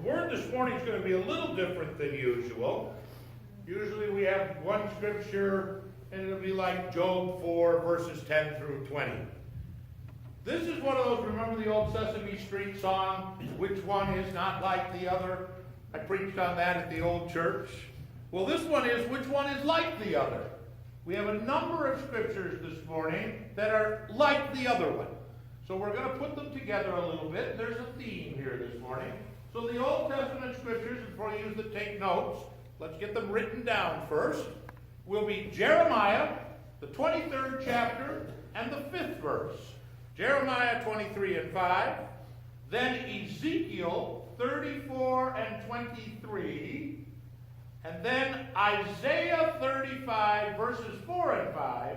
word this morning is going to be a little different than usual. Usually we have one scripture, and it'll be like Job 4, verses 10 through 20. This is one of those, remember the old Sesame Street song, which one is not like the other? I preached on that at the old church. Well, this one is, which one is like the other? We have a number of scriptures this morning that are like the other one. So we're going to put them together a little bit. There's a theme here this morning. So the Old Testament scriptures, before you use the take notes, let's get them written down first, will be Jeremiah, the 23rd chapter, and the 5th verse. Jeremiah 23 and 5. Then Ezekiel 34 and 23. And then Isaiah 35, verses 4 and 5.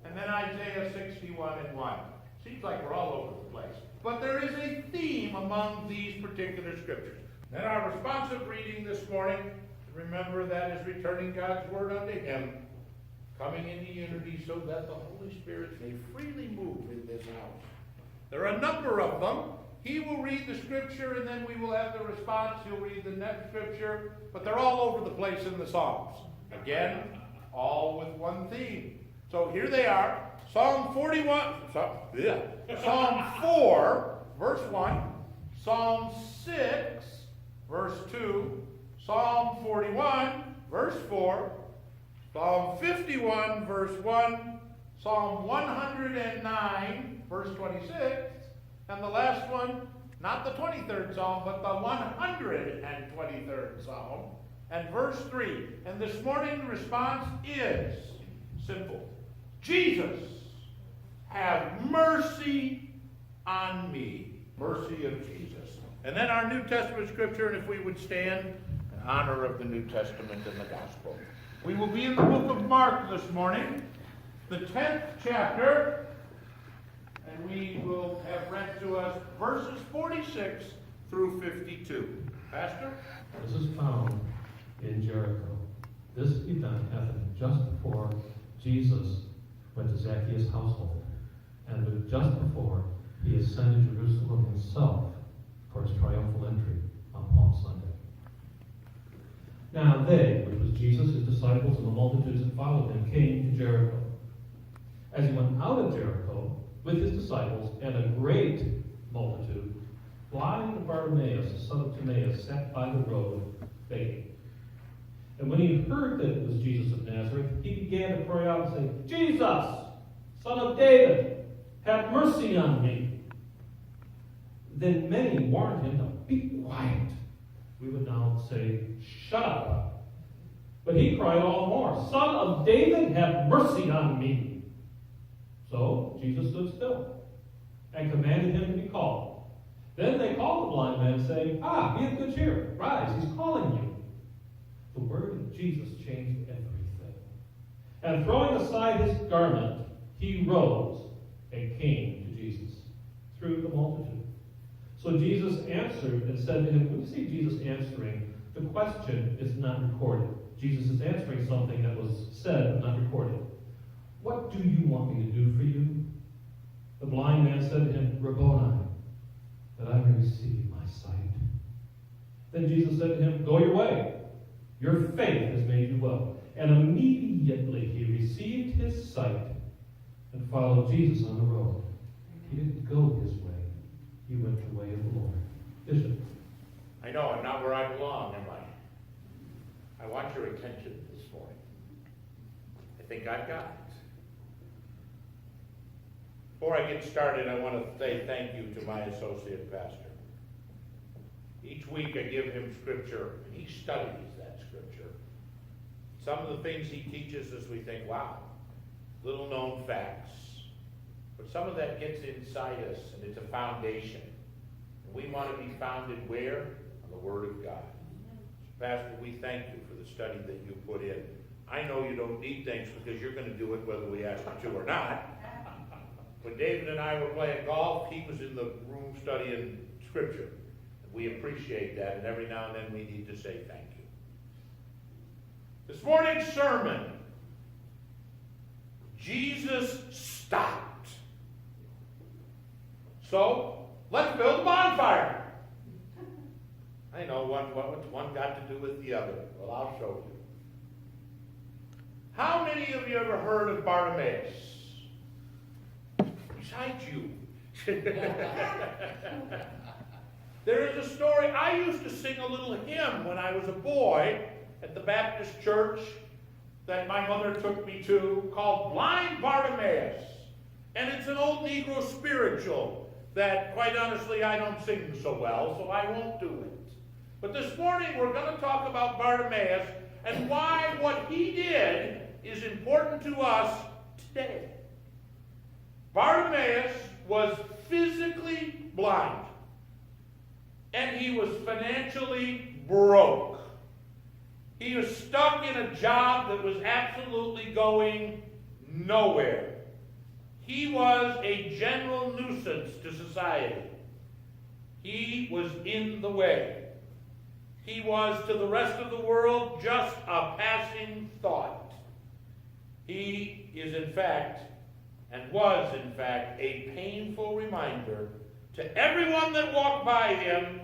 And then Isaiah 61 and 1. Seems like we're all over the place. But there is a theme among these particular scriptures. Then our responsive reading this morning, remember that is returning God's word unto him, coming into unity so that the Holy Spirit may freely move in this house. There are a number of them. He will read the scripture, and then we will have the response. He'll read the next scripture, but they're all over the place in the Psalms. Again, all with one theme. So here they are. Psalm 4, verse 1. Psalm 6, verse 2. Psalm 41, verse 4. Psalm 51, verse 1. Psalm 109, verse 26. And the last one, not the 23rd Psalm, but the 123rd Psalm, and verse 3. And this morning the response is simple. Jesus, have mercy on me. Mercy of Jesus. And then our New Testament scripture, and if we would stand in honor of the New Testament and the Gospel. We will be in the book of Mark this morning, the 10th chapter, and we will have read to us verses 46 through 52. Pastor? This is found in Jericho. This event happened just before Jesus went to Zacchaeus' household, and just before he ascended Jerusalem himself for his triumphal entry on Palm Sunday. Now they, which was Jesus, his disciples, and the multitudes that followed him, came to Jericho. As he went out of Jericho with his disciples and a great multitude, blind Bartimaeus, the son of Timaeus, sat by the road begging. And when he heard that it was Jesus of Nazareth, he began to cry out and say, Jesus, Son of David, have mercy on me. Then many warned him to be quiet. We would now say, shut up. But he cried all the more, Son of David, have mercy on me. So Jesus stood still and commanded him to be called. Then they called the blind man, saying, be of good cheer. Rise, he's calling you. The word of Jesus changed everything. And throwing aside his garment, he rose and came to Jesus through the multitude. So Jesus answered and said to him, when you see Jesus answering, the question is not recorded. Jesus is answering something that was said but not recorded. What do you want me to do for you? The blind man said to him, Rabboni, that I may receive my sight. Then Jesus said to him, go your way. Your faith has made you well. And immediately he received his sight and followed Jesus on the road. He didn't go his way. He went the way of the Lord. Bishop. I know I'm not where I belong, am I? I want your attention this morning. I think I've got it. Before I get started, I want to say thank you to my associate pastor. Each week I give him scripture, and he studies that scripture. Some of the things he teaches us, we think, wow, little known facts. But some of that gets inside us, and it's a foundation. And we want to be founded where? On the Word of God. So, Pastor, we thank you for the study that you put in. I know you don't need things because you're going to do it whether we ask you to or not. When David and I were playing golf, he was in the room studying scripture. We appreciate that, and every now and then we need to say thank you. This morning's sermon, Jesus stopped. So, let's build a bonfire. I know what's one got to do with the other. Well, I'll show you. How many of you ever heard of Bartimaeus? Besides you. There is a story. I used to sing a little hymn when I was a boy at the Baptist church that my mother took me to called Blind Bartimaeus. And it's an old Negro spiritual that, quite honestly, I don't sing so well, so I won't do it. But this morning we're going to talk about Bartimaeus and why what he did is important to us today. Bartimaeus was physically blind, and he was financially broke. He was stuck in a job that was absolutely going nowhere. He was a general nuisance to society. He was in the way. He was, to the rest of the world, just a passing thought. He is, in fact, and was, in fact, a painful reminder to everyone that walked by him,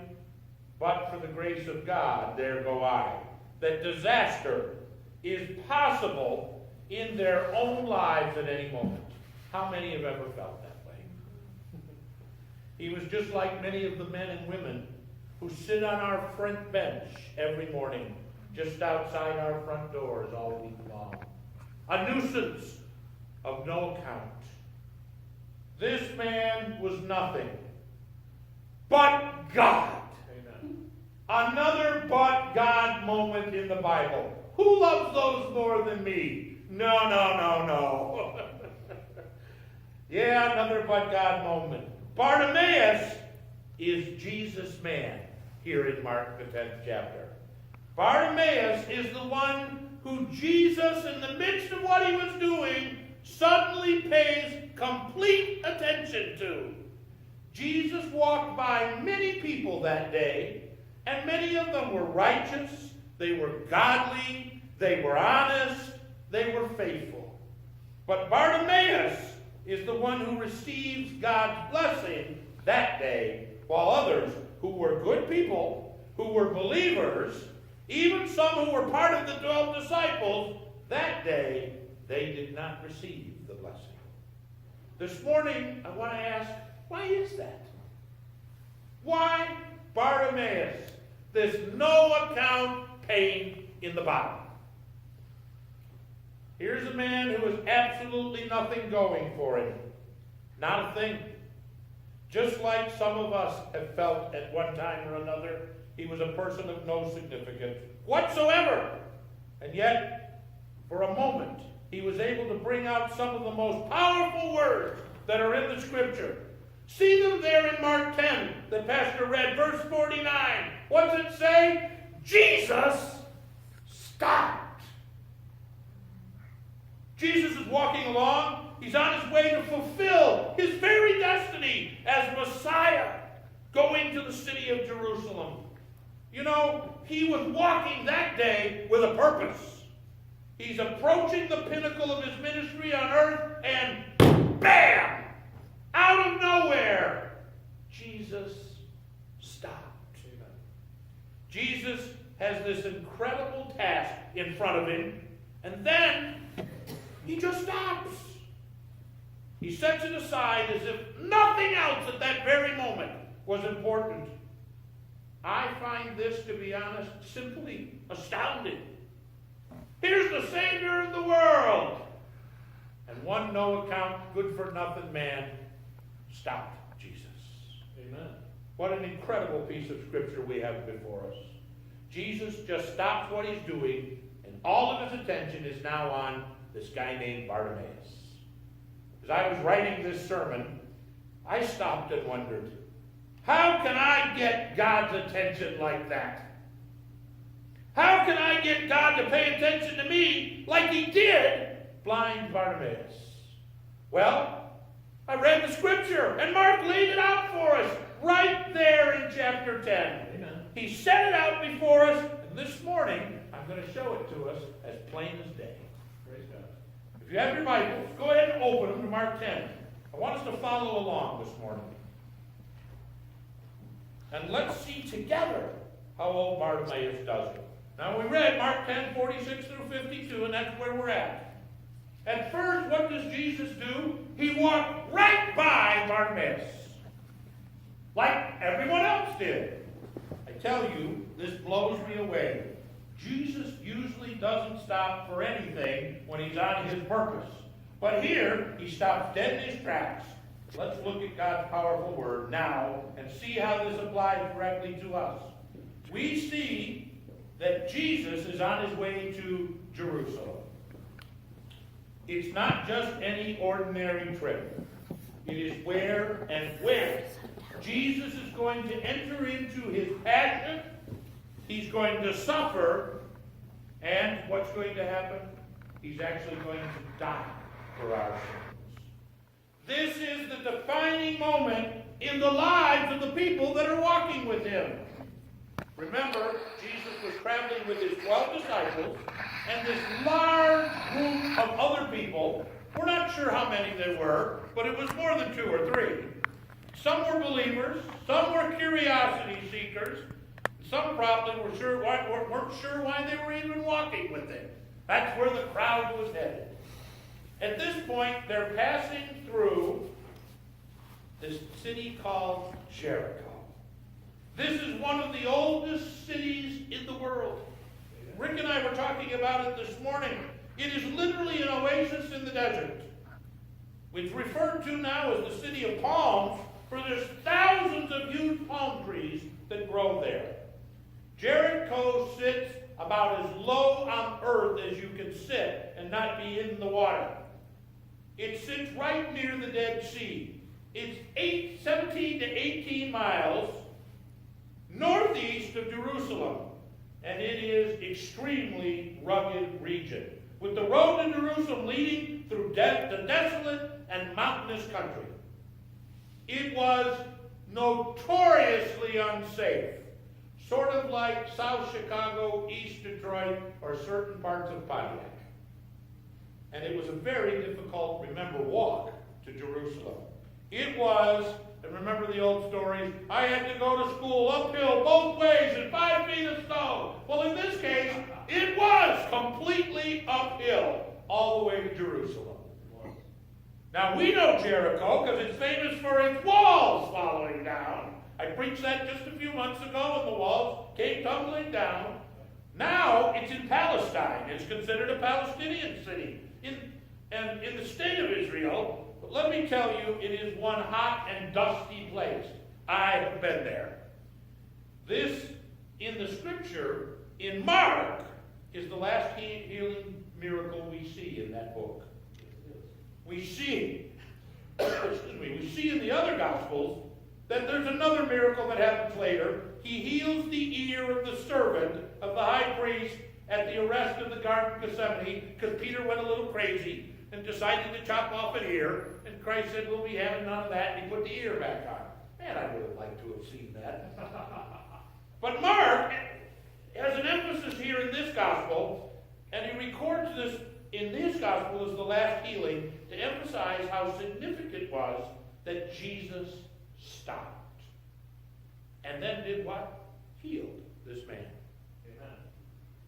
but for the grace of God, there go I, that disaster is possible in their own lives at any moment. How many have ever felt that way? He was just like many of the men and women who sit on our front bench every morning, just outside our front doors all week long. A nuisance of no account. This man was nothing but God. Amen. Another but God moment in the Bible. Who loves those more than me? No, no, no, no. Yeah, another but God moment. Bartimaeus is Jesus' man here in Mark the 10th chapter. Bartimaeus is the one who Jesus, in the midst of what he was doing, suddenly pays complete attention to. Jesus walked by many people that day, and many of them were righteous, they were godly, they were honest, they were faithful. But Bartimaeus is the one who receives God's blessing that day, while others who were good people, who were believers, even some who were part of the 12 disciples, that day they did not receive the blessing. This morning I want to ask, why is that? Why Bartimaeus, this no-account pain in the bottom? Here's a man who has absolutely nothing going for him. Not a thing. Just like some of us have felt at one time or another, he was a person of no significance whatsoever. And yet, for a moment, he was able to bring out some of the most powerful words that are in the Scripture. See them there in Mark 10 that Pastor read, verse 49. What does it say? Jesus stopped. Jesus is walking along. He's on his way to fulfill his very destiny as Messiah, going to the city of Jerusalem. You know, he was walking that day with a purpose. He's approaching the pinnacle of his ministry on earth, and bam! Out of nowhere, Jesus stopped. Amen. Jesus has this incredible task in front of him, and then he just stops. He sets it aside as if nothing else at that very moment was important. I find this, to be honest, simply astounding. Here's the Savior of the world. And one no-account, good-for-nothing man stopped Jesus. Amen. What an incredible piece of Scripture we have before us. Jesus just stops what he's doing, and all of his attention is now on this guy named Bartimaeus. As I was writing this sermon, I stopped and wondered, how can I get God's attention like that? How can I get God to pay attention to me like he did blind Bartimaeus? Well, I read the Scripture, and Mark laid it out for us right there in chapter 10. Amen. He set it out before us, and this morning I'm going to show it to us as plain as day. Praise God. If you have your Bibles, go ahead and open them to Mark 10. I want us to follow along this morning. And let's see together how old Bartimaeus does it. Now we read Mark 10, 46 through 52, and that's where we're at. At first, what does Jesus do? He walked right by Bartimaeus, like everyone else did. I tell you, this blows me away. Jesus usually doesn't stop for anything when he's on his purpose. But here, he stops dead in his tracks. Let's look at God's powerful word now and see how this applies directly to us. We see that Jesus is on his way to Jerusalem. It's not just any ordinary trip. It is where and when. Jesus is going to enter into his passion. He's going to suffer. And what's going to happen? He's actually going to die for our sins. This is the defining moment in the lives of the people that are walking with him. Remember, Jesus was traveling with his 12 disciples and this large group of other people. We're not sure how many there were, but it was more than 2 or 3. Some were believers, some were curiosity seekers, some probably weren't sure why they were even walking with him. That's where the crowd was headed. At this point, they're passing through this city called Jericho. This is one of the oldest cities in the world. Rick and I were talking about it this morning. It is literally an oasis in the desert. It's referred to now as the city of palms, for there's thousands of huge palm trees that grow there. Jericho sits about as low on earth as you can sit and not be in the water. It sits right near the Dead Sea. It's 17 to 18 miles northeast of Jerusalem, and it is extremely rugged region, with the road to Jerusalem leading through the desolate and mountainous country. It was notoriously unsafe, sort of like South Chicago, East Detroit, or certain parts of Pontiac. And it was a very difficult, walk to Jerusalem. It was, and remember the old stories, I had to go to school uphill both ways in 5 feet of snow. Well, in this case, it was completely uphill all the way to Jerusalem. Now, we know Jericho because it's famous for its walls falling down. I preached that just a few months ago, and the walls came tumbling down. Now, it's in Palestine. It's considered a Palestinian city in the state of Israel. But let me tell you, it is one hot and dusty place. I have been there. This, in the scripture, in Mark, is the last healing miracle we see in that book. We see in the other Gospels that there's another miracle that happens later. He heals the ear of the servant of the high priest at the arrest of the Garden of Gethsemane because Peter went a little crazy and decided to chop off an ear. And Christ said, we'll be having none of that. And he put the ear back on. Man, I would have liked to have seen that. But Mark has an emphasis here in this Gospel, and he records this in this Gospel as the last healing to emphasize how significant it was that Jesus stopped. And then did what? Healed this man. Amen.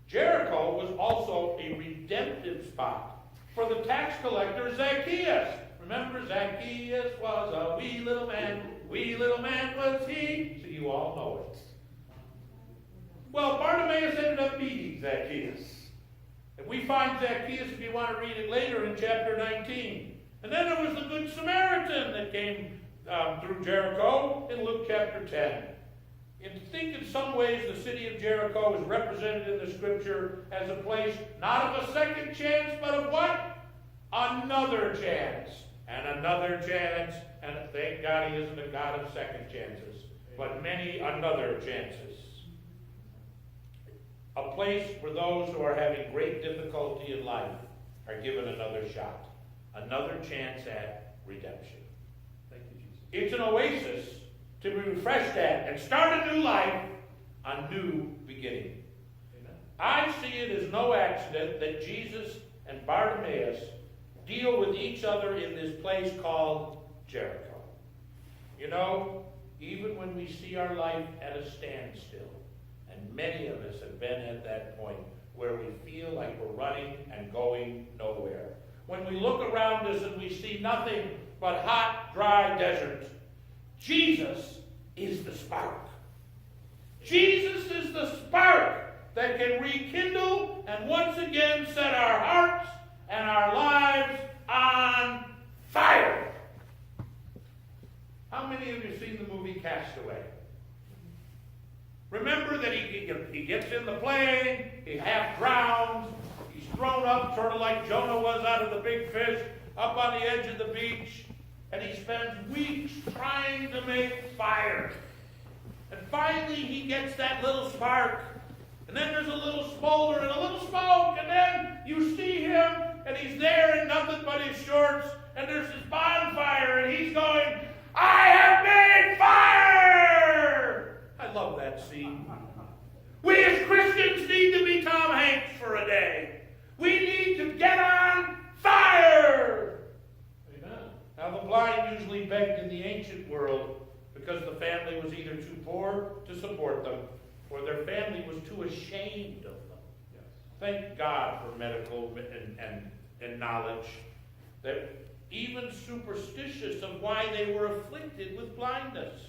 Jericho was also a redemptive spot for the tax collector Zacchaeus. Remember, Zacchaeus was a wee little man was he. So you all know it. Well, Bartimaeus ended up meeting Zacchaeus. And we find Zacchaeus, if you want to read it later, in chapter 19. And then there was the Good Samaritan that came through Jericho in Luke chapter 10. And think in some ways the city of Jericho is represented in the scripture as a place not of a second chance, but of what? Another chance. And another chance. And thank God he isn't a God of second chances, but many another chances. A place where those who are having great difficulty in life are given another shot, another chance at redemption. Thank you, Jesus. It's an oasis to be refreshed at and start a new life, a new beginning. Amen. I see it as no accident that Jesus and Bartimaeus deal with each other in this place called Jericho. You know, even when we see our life at a standstill, And many of us have been at that point where we feel like we're running and going nowhere. When we look around us and we see nothing but hot, dry desert, Jesus is the spark. Jesus is the spark that can rekindle and once again set our hearts and our lives on fire. How many of you have seen the movie Castaway? Remember that he gets in the plane, he half drowns, he's thrown up sort of like Jonah was out of the big fish, up on the edge of the beach, and he spends weeks trying to make fire. And finally he gets that little spark, and then there's a little smolder and a little smoke, and then you see him, and he's there in nothing but his shorts, and there's this bonfire, and he's going, I have made fire! I love that scene. We as Christians need to be Tom Hanks for a day. We need to get on fire! Amen. Now the blind usually begged in the ancient world because the family was either too poor to support them or their family was too ashamed of them. Yes. Thank God for medical and knowledge that even superstitious of why they were afflicted with blindness.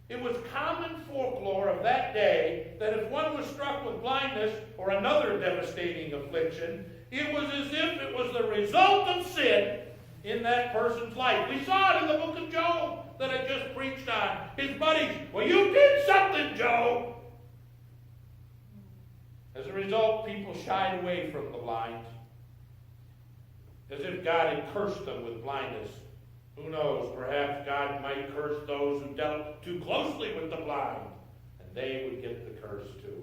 It was common folklore of that day that if one was struck with blindness or another devastating affliction, it was as if it was the result of sin in that person's life. We saw it in the book of Job that I just preached on. His buddies, well, you did something, Job. As a result, people shied away from the blind, as if God had cursed them with blindness. Who knows, perhaps God might curse those who dealt too closely with the blind, and they would get the curse too.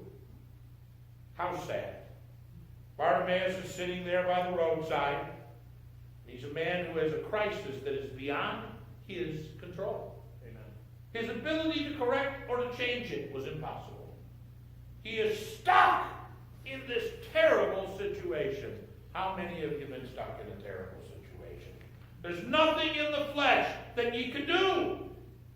How sad. Bartimaeus is sitting there by the roadside. He's a man who has a crisis that is beyond his control. Amen. His ability to correct or to change it was impossible. He is stuck in this terrible situation. How many of you have been stuck in a terrible situation? There's nothing in the flesh that he can do.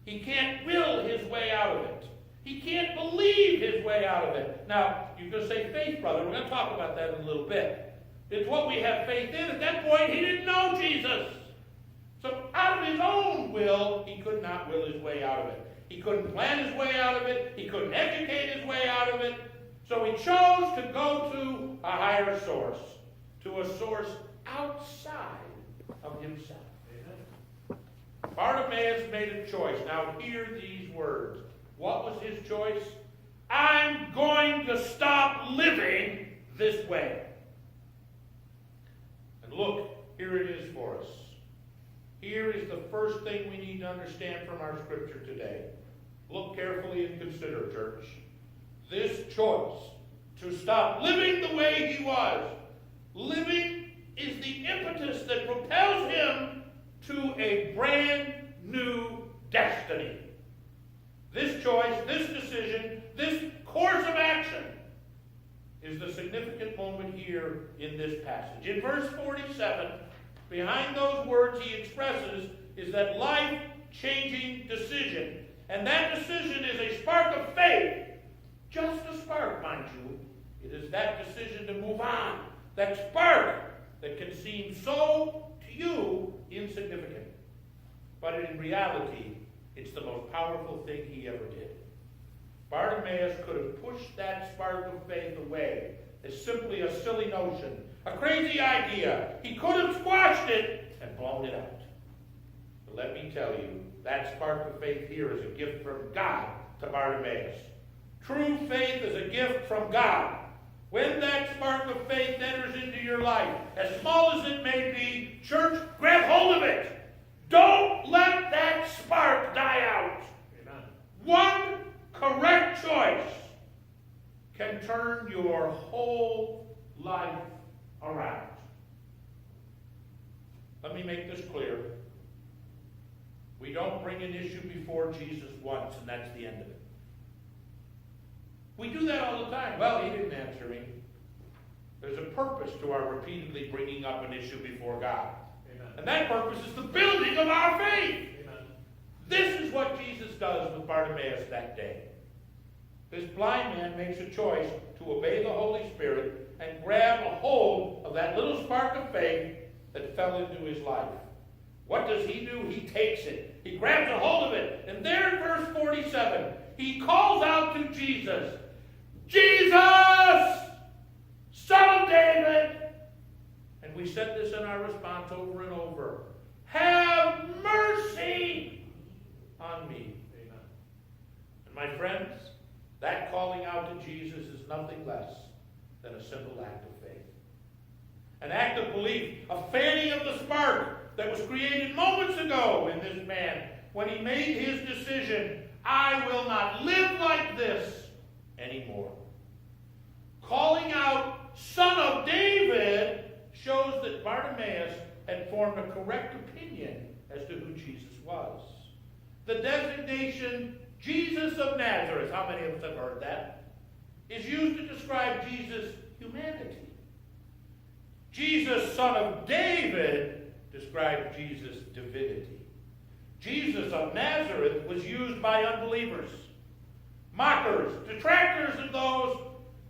He can't will his way out of it. He can't believe his way out of it. Now, you're going to say faith, brother. We're going to talk about that in a little bit. It's what we have faith in. At that point, he didn't know Jesus. So out of his own will, he could not will his way out of it. He couldn't plan his way out of it. He couldn't educate his way out of it. So he chose to go to a higher source, to a source outside of himself. Amen. Bartimaeus made a choice. Now hear these words. What was his choice? I'm going to stop living this way. And look, here it is for us. Here is the first thing we need to understand from our scripture today. Look carefully and consider, church. This choice to stop living the way he was, living is the impetus that propels him to a brand new destiny. This choice, this decision, this course of action is the significant moment here in this passage. In verse 47, behind those words he expresses is that life-changing decision. And that decision is a spark of faith. Just a spark, mind you. It is that decision to move on. That spark that can seem so, to you, insignificant. But in reality, it's the most powerful thing he ever did. Bartimaeus could have pushed that spark of faith away as simply a silly notion, a crazy idea. He could have squashed it and blown it out. But let me tell you, that spark of faith here is a gift from God to Bartimaeus. True faith is a gift from God. When that spark of faith enters into your life, as small as it may be, church, grab hold of it. Don't let that spark die out. Amen. One correct choice can turn your whole life around. Let me make this clear. We don't bring an issue before Jesus once, and that's the end of it. We do that all the time. Well, he didn't answer me. There's a purpose to our repeatedly bringing up an issue before God. Amen. And that purpose is the building of our faith. Amen. This is what Jesus does with Bartimaeus that day. This blind man makes a choice to obey the Holy Spirit and grab a hold of that little spark of faith that fell into his life. What does he do? He takes it. He grabs a hold of it. And there in verse 47, he calls out to Jesus, Jesus, Son of David. And we said this in our response over and over. Have mercy on me. Amen. And my friends, that calling out to Jesus is nothing less than a simple act of faith. An act of belief, a fanning of the spark that was created moments ago in this man when he made his decision, I will not live like this anymore. Calling out, Son of David, shows that Bartimaeus had formed a correct opinion as to who Jesus was. The designation Jesus of Nazareth, how many of us have heard that, is used to describe Jesus' humanity. Jesus, Son of David, described Jesus' divinity. Jesus of Nazareth was used by unbelievers, mockers, detractors of those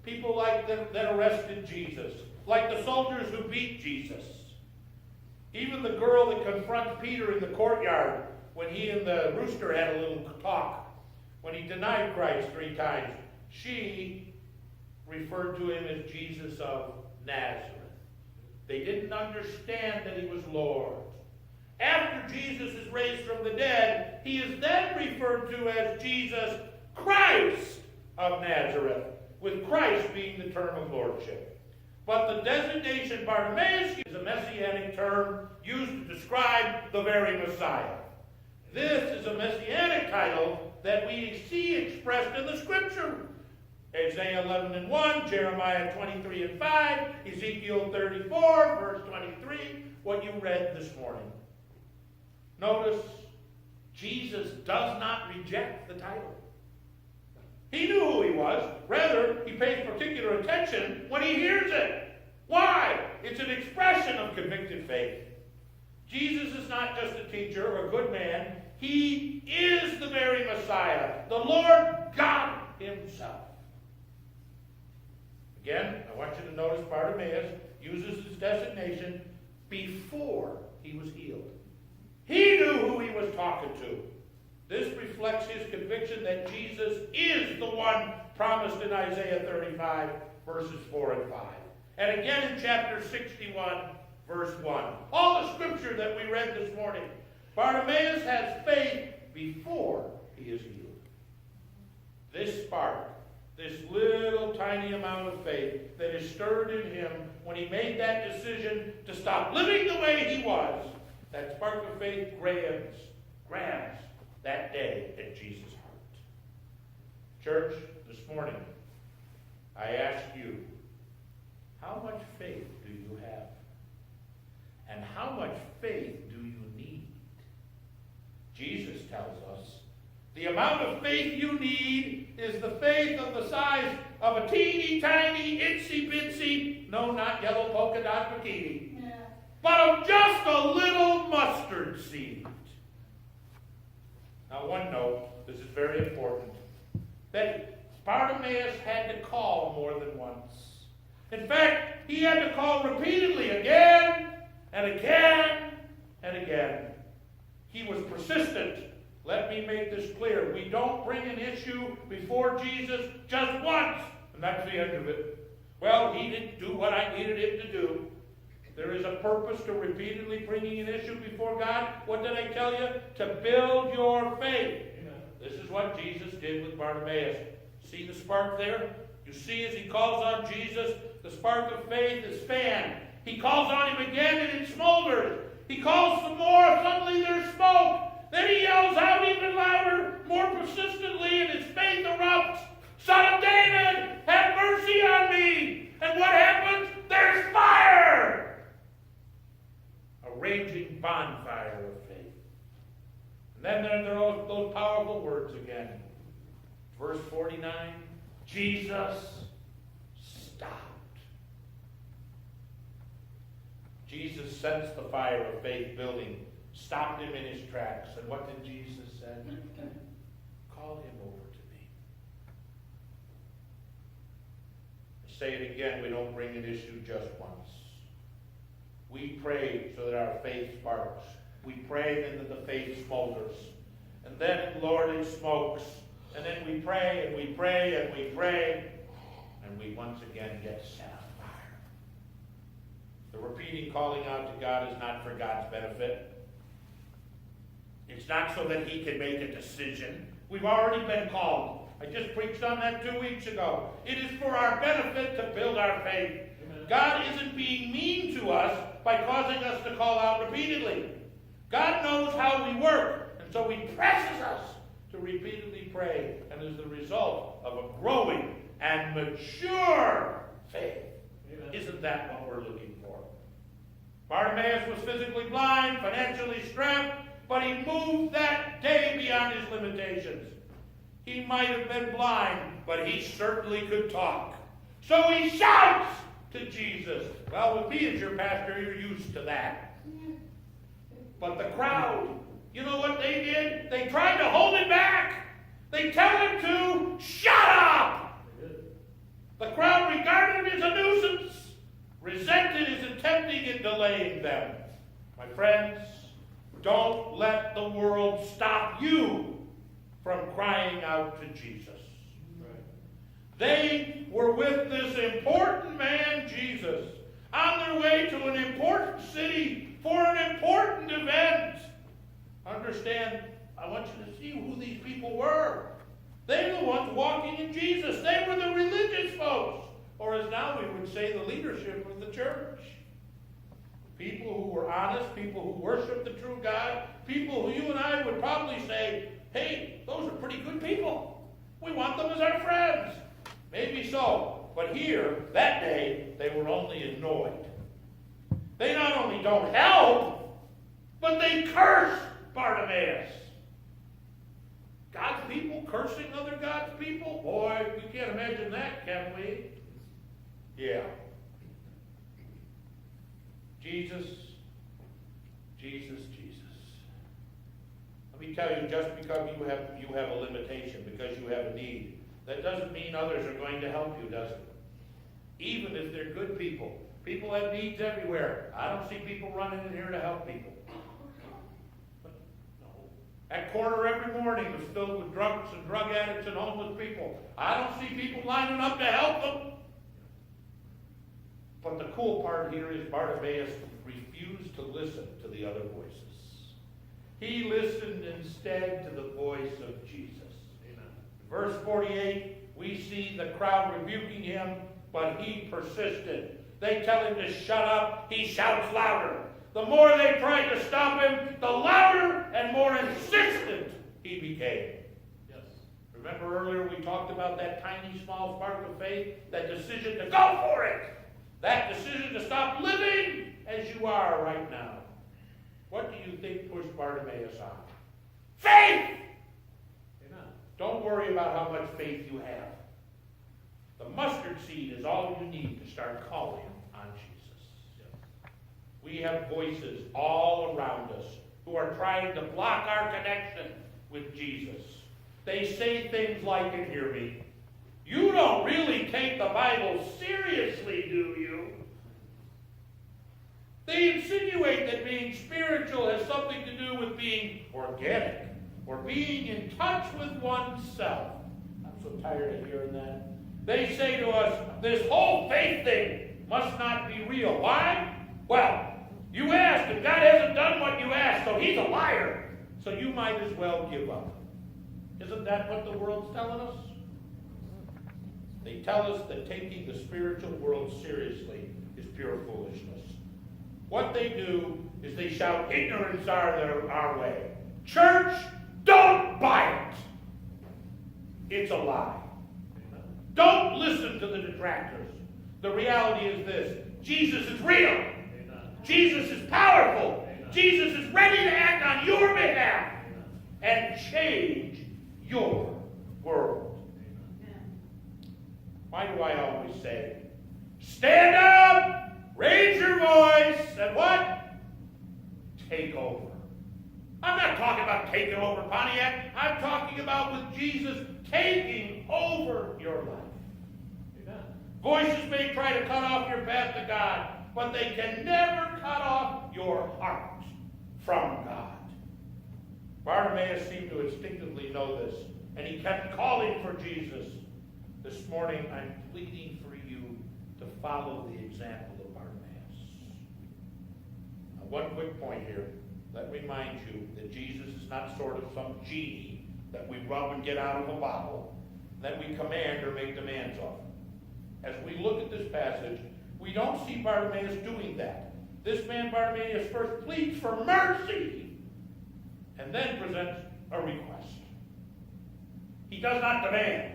people like them that arrested Jesus, like the soldiers who beat Jesus. Even the girl that confronts Peter in the courtyard when he and the rooster had a little talk, when he denied Christ 3 times, she referred to him as Jesus of Nazareth. They didn't understand that he was Lord. After Jesus is raised from the dead, he is then referred to as Jesus Christ of Nazareth, with Christ being the term of lordship. But the designation Bartimaeus is a messianic term used to describe the very Messiah. This is a messianic title that we see expressed in the Scripture. Isaiah 11:1, Jeremiah 23:5, Ezekiel 34, verse 23, what you read this morning. Notice, Jesus does not reject the title. He knew who he was. Rather, he pays particular attention when he hears it. Why? It's an expression of convicted faith. Jesus is not just a teacher or a good man. He is the very Messiah, the Lord God himself. Again, I want you to notice Bartimaeus uses his designation before he was healed. He knew who he was talking to. This reflects his conviction that Jesus is the one promised in Isaiah 35, verses 4 and 5. And again in chapter 61, verse 1. All the scripture that we read this morning. Bartimaeus has faith before he is healed. This spark, this little tiny amount of faith that is stirred in him when he made that decision to stop living the way he was, that spark of faith grabs that day at Jesus' heart. Church, this morning, I ask you, how much faith do you have? And how much faith do you need? Jesus tells us the amount of faith you need is the faith of the size of a teeny tiny, itsy bitsy, no, not yellow polka dot bikini, but of just a little mustard seed. Now, one note, this is very important, that Bartimaeus had to call more than once. In fact, he had to call repeatedly, again and again and again. He was persistent. Let me make this clear. We don't bring an issue before Jesus just once, and that's the end of it. Well, he didn't do what I needed him to do. There is a purpose to repeatedly bringing an issue before God. What did I tell you? To build your faith. This is what Jesus did with Bartimaeus. See the spark there? You see as he calls on Jesus, the spark of faith is fanned. He calls on him again and it smolders. He calls some more, suddenly there's smoke. Then he yells out even louder, more persistently, and his faith erupts. Son of David, have mercy on me. And what happens? There's fire. A raging bonfire of faith. And then there are those powerful words again. Verse 49, Jesus stopped. Jesus sensed the fire of faith building, stopped him in his tracks. And what did Jesus say? Call him over to me. say it again, we don't bring an issue just once. We pray so that our faith sparks. We pray and then the faith smolders. And then, Lord, it smokes. And then we pray and we pray and we pray. And we once again get set on fire. The repeating calling out to God is not for God's benefit. It's not so that he can make a decision. We've already been called. I just preached on that 2 weeks ago. It is for our benefit to build our faith. Amen. God isn't being mean to us by causing us to call out repeatedly. God knows how we work, and so he presses us to repeatedly pray, and as the result of a growing and mature faith. Amen. Isn't that what we're looking for? Bartimaeus was physically blind, financially strapped, but he moved that day beyond his limitations. He might have been blind, but he certainly could talk. So he shouts to Jesus. Well, with me as your pastor, you're used to that. But the crowd, you know what they did? They tried to hold him back. They tell him to shut up. The crowd regarded him as a nuisance, resented his attempting and delaying them. My friends, don't let the world stop you from crying out to Jesus. Right. They were with this important man, Jesus, on their way to an important city for an important event. Understand, I want you to see who these people were. They were the ones walking in Jesus. They were the religious folks, or as now we would say, the leadership of the church. People who were honest, people who worshiped the true God, people who you and I would probably say, hey, those are pretty good people. We want them as our friends. Maybe so. But here, that day, they were only annoyed. They not only don't help, but they curse Bartimaeus. God's people cursing other God's people? Boy, we can't imagine that, can we? Yeah. Jesus, Jesus, Jesus. Let me tell you, just because you have a limitation, because you have a need, that doesn't mean others are going to help you, does it? Even if they're good people. People have needs everywhere. I don't see people running in here to help people. But no. That corner every morning was filled with drunks and drug addicts and homeless people. I don't see people lining up to help them. But the cool part here is Bartimaeus refused to listen to the other voices. He listened instead to the voice of Jesus. Amen. Verse 48, we see the crowd rebuking him, but he persisted. They tell him to shut up. He shouts louder. The more they tried to stop him, the louder and more insistent he became. Yes. Remember earlier we talked about that tiny, small spark of faith, that decision to go for it. That decision to stop living as you are right now. What do you think pushed Bartimaeus on? Faith! Amen. Don't worry about how much faith you have. The mustard seed is all you need to start calling on Jesus. Yes. We have voices all around us who are trying to block our connection with Jesus. They say things like, and hear me, you don't really take the Bible seriously, do you? They insinuate that being spiritual has something to do with being organic or being in touch with oneself. I'm so tired of hearing that. They say to us, this whole faith thing must not be real. Why? Well, you asked, and God hasn't done what you asked, so he's a liar. So you might as well give up. Isn't that what the world's telling us? They tell us that taking the spiritual world seriously is pure foolishness. What they do is they shout, ignorance are our way. Church, don't buy it. It's a lie. Don't listen to the detractors. The reality is this. Jesus is real. Amen. Jesus is powerful. Amen. Jesus is ready to act on your behalf. Amen. And change your world. Amen. Why do I always say, stand up, raise your voice, and what? Take over. I'm not talking about taking over Pontiac. I'm talking about with Jesus taking over your life. Amen. Voices may try to cut off your path to God, but they can never cut off your heart from God. Bartimaeus seemed to instinctively know this, and he kept calling for Jesus. This morning, I'm pleading for you to follow the example of Bartimaeus. Now, one quick point here. Let me remind you that Jesus is not sort of some genie that we rub and get out of a bottle, that we command or make demands of. As we look at this passage, we don't see Bartimaeus doing that. This man, Bartimaeus, first pleads for mercy and then presents a request. He does not demand.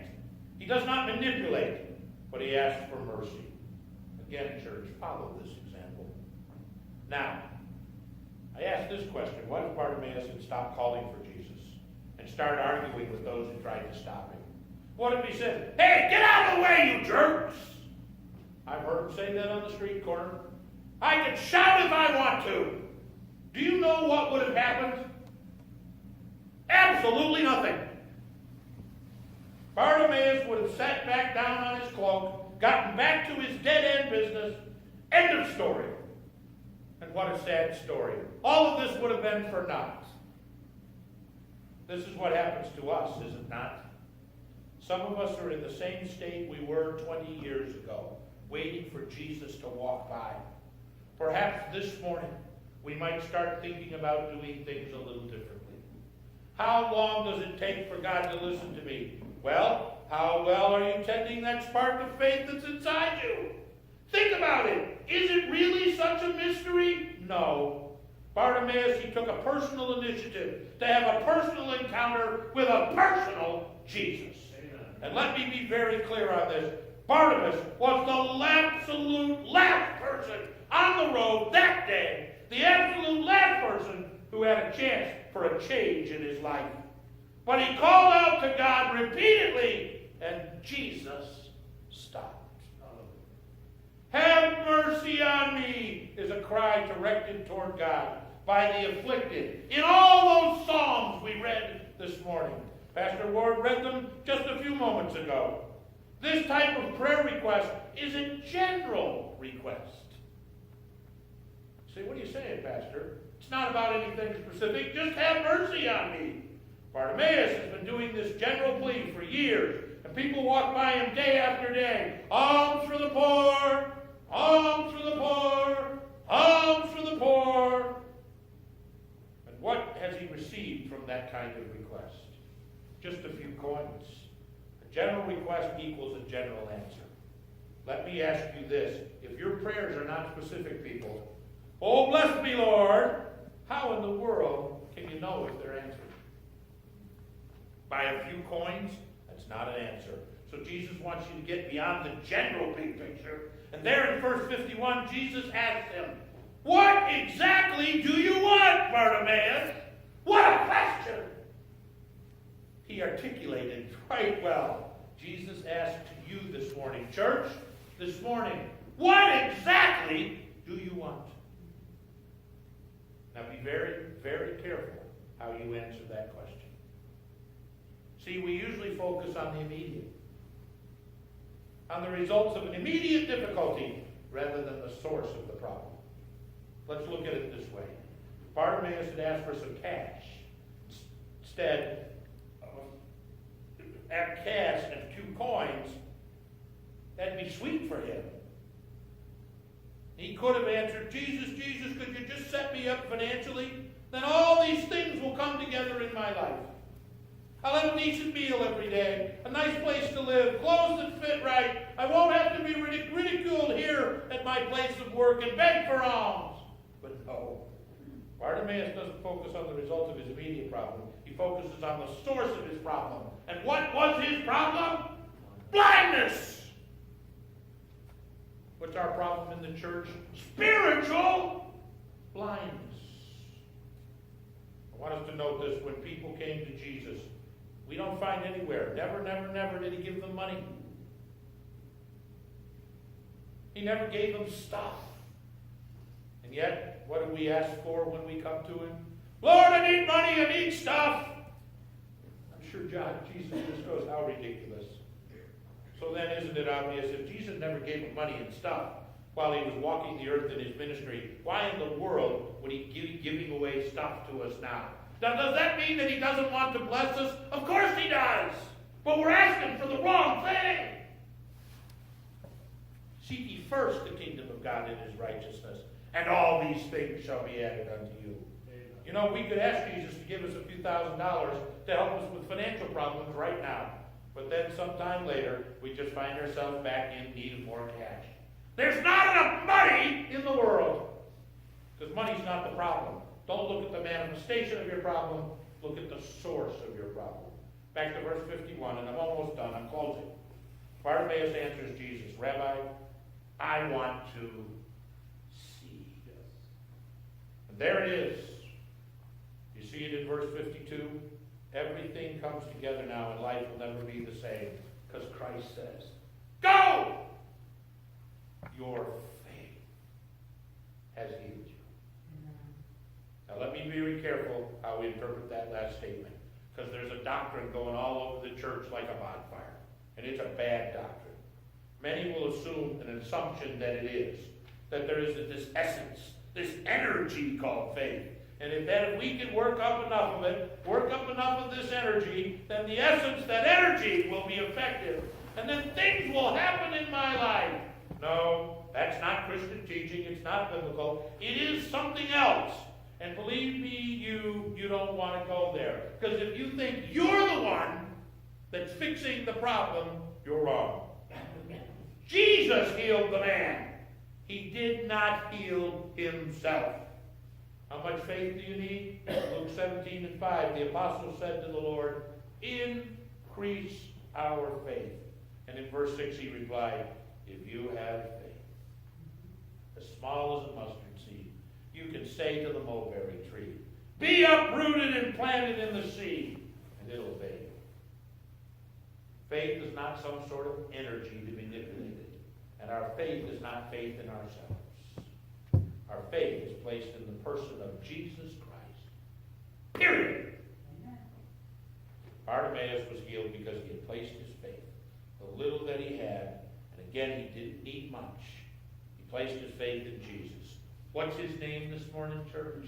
He does not manipulate, but he asks for mercy. Again, church, follow this example. Now, I ask this question. What if Bartimaeus had stopped calling for Jesus and started arguing with those who tried to stop him? What if he said, "Hey, get out of the way, you jerks"? I've heard him say that on the street corner. I can shout if I want to. Do you know what would have happened? Absolutely nothing. Bartimaeus would have sat back down on his cloak, gotten back to his dead-end business. End of story. And what a sad story. All of this would have been for naught. This is what happens to us, is it not? Some of us are in the same state we were 20 years ago, waiting for Jesus to walk by. Perhaps this morning we might start thinking about doing things a little differently. How long does it take for God to listen to me? Well, how well are you tending that spark of faith that's inside you? Think about it. Is it really such a mystery? No. Bartimaeus, he took a personal initiative to have a personal encounter with a personal Jesus. Amen. And let me be very clear on this. Bartimaeus was the absolute last person on the road that day. The absolute last person who had a chance for a change in his life. But he called out to God repeatedly, and Jesus stopped. Have mercy on me is a cry directed toward God by the afflicted. In all those Psalms we read this morning. Pastor Ward read them just a few moments ago. This type of prayer request is a general request. Say, what are you saying, Pastor? It's not about anything specific. Just have mercy on me. Bartimaeus has been doing this general plea for years, and people walk by him day after day. Alms for the poor, alms for the poor, alms for the poor. And what has he received from that kind of request? Just a few coins. A general request equals a general answer. Let me ask you this. If your prayers are not specific, people, oh, bless me, Lord, how in the world can you know if they're answered? By a few coins? That's not an answer. So Jesus wants you to get beyond the general big picture. And there in verse 51, Jesus asks him, what exactly do you want, Bartimaeus? What a question! He articulated quite well. Jesus asked you this morning, church, this morning, what exactly do you want? Now be very, very careful how you answer that question. See, we usually focus on the immediate, on the results of an immediate difficulty rather than the source of the problem. Let's look at it this way. Bartimaeus had asked for some cash. Instead of cash and 2 coins, that'd be sweet for him. He could have answered, Jesus, could you just set me up financially? Then all these things will come together in my life. I'll have a decent meal every day, a nice place to live, clothes that fit right. I won't have to be ridiculed here at my place of work and beg for alms. But no, Bartimaeus doesn't focus on the result of his immediate problem. He focuses on the source of his problem. And what was his problem? Blindness. What's our problem in the church? Spiritual blindness. I want us to note this. When people came to Jesus, we don't find anywhere, never did he give them money. He never gave them stuff. And yet, what do we ask for when we come to him? Lord, I need money, I need stuff. I'm sure Jesus just goes, how ridiculous. So then isn't it obvious if Jesus never gave him money and stuff while he was walking the earth in his ministry, why in the world would he be giving away stuff to us now? Now, does that mean that he doesn't want to bless us? Of course he does. But we're asking for the wrong thing. Seek ye first the kingdom of God and his righteousness, and all these things shall be added unto you. Amen. You know, we could ask Jesus to give us a few $1,000s to help us with financial problems right now. But then sometime later, we just find ourselves back in need of more cash. There's not enough money in the world. Because money's not the problem. Don't look at the manifestation of your problem. Look at the source of your problem. Back to verse 51, and I'm almost done. I'm closing. Bartimaeus answers Jesus, Rabbi, I want to see. Yes. And there it is. You see it in verse 52? Everything comes together now, and life will never be the same. Because Christ says, go! Your faith has healed you. Now let me be very careful how we interpret that last statement. Because there's a doctrine going all over the church like a bonfire. And it's a bad doctrine. Many will assume an assumption that it is. That there is this essence, this energy called faith. And if we can work up enough of it, work up enough of this energy, then the essence, that energy will be effective. And then things will happen in my life. No, that's not Christian teaching. It's not biblical. It is something else. And believe me, you don't want to go there. Because if you think you're the one that's fixing the problem, you're wrong. Jesus healed the man. He did not heal himself. How much faith do you need? Luke 17:5, the apostle said to the Lord, increase our faith. And in verse 6 he replied, if you have faith, as small as a mustard seed, you can say to the mulberry tree, be uprooted and planted in the sea, and it'll obey you. Faith is not some sort of energy to be manipulated. And our faith is not faith in ourselves. Our faith is placed in the person of Jesus Christ. Period. Amen. Bartimaeus was healed because he had placed his faith. The little that he had, and again, he didn't need much. He placed his faith in Jesus. What's his name this morning, church?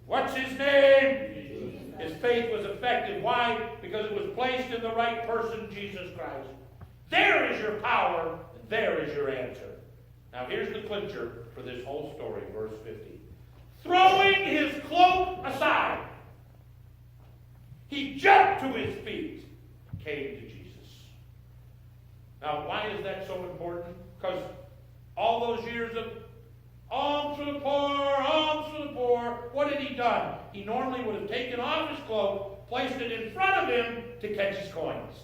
What's his name? Jesus. His faith was effective. Why? Because it was placed in the right person, Jesus Christ. There is your power, and there is your answer. Now here's the clincher for this whole story, verse 50. Throwing his cloak aside, he jumped to his feet and came to Jesus. Now why is that so important? Because all those years of alms for the poor, what had he done? He normally would have taken off his cloak, placed it in front of him to catch his coins.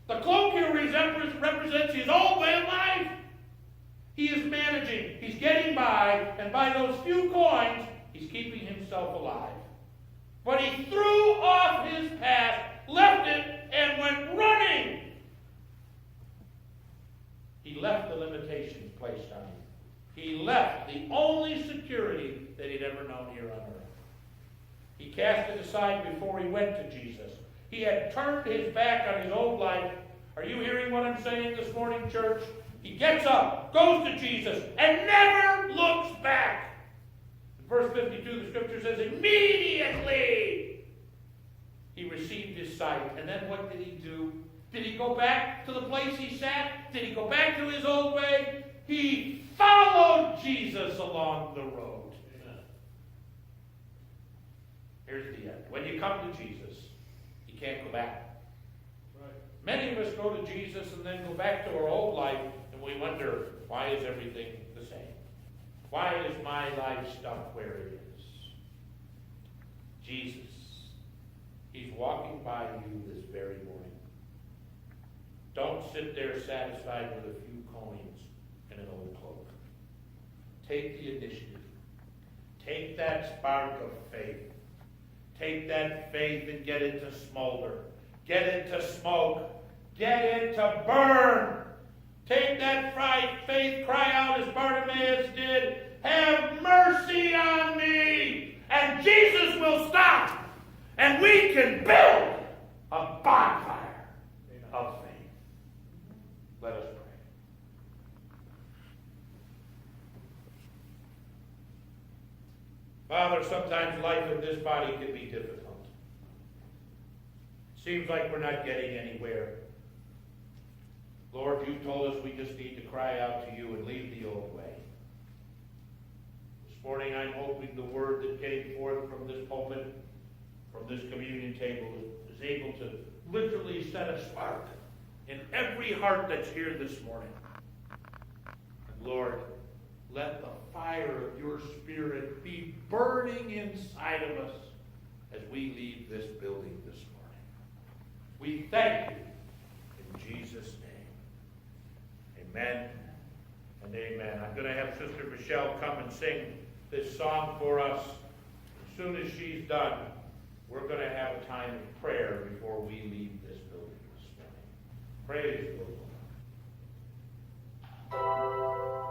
The cloak here represents his old way of life. He is managing, he's getting by, and by those few coins, he's keeping himself alive. But he threw off his past, left it, and went running. He left the limitations placed on him. He left the only security that he'd ever known here on earth. He cast it aside before he went to Jesus. He had turned his back on his old life. Are you hearing what I'm saying this morning, church? He gets up, goes to Jesus, and never looks back. In verse 52, the scripture says, immediately he received his sight. And then what did he do? Did he go back to the place he sat? Did he go back to his old way? He followed Jesus along the road. Amen. Here's the end. When you come to Jesus, you can't go back. Right. Many of us go to Jesus and then go back to our old life, and we wonder, why is everything the same? Why is my life stuck where it is? Jesus, he's walking by you this very morning. Don't sit there satisfied with a few coins and an old cloak. Take the initiative. Take that spark of faith. Take that faith and get it to smolder. Get it to smoke. Get it to burn. Take that faith, cry out as Bartimaeus did, have mercy on me. And Jesus will stop. And we can build a bonfire of faith. Father, sometimes life in this body can be difficult. Seems like we're not getting anywhere. Lord, you told us we just need to cry out to you and leave the old way. This morning I'm hoping the word that came forth from this pulpit, from this communion table, is able to literally set a spark in every heart that's here this morning. And Lord, let the fire of your Spirit be burning inside of us as we leave this building this morning. We thank you in Jesus' name. Amen and amen. I'm going to have Sister Michelle come and sing this song for us. As soon as she's done, we're going to have a time of prayer before we leave this building this morning. Praise the Lord.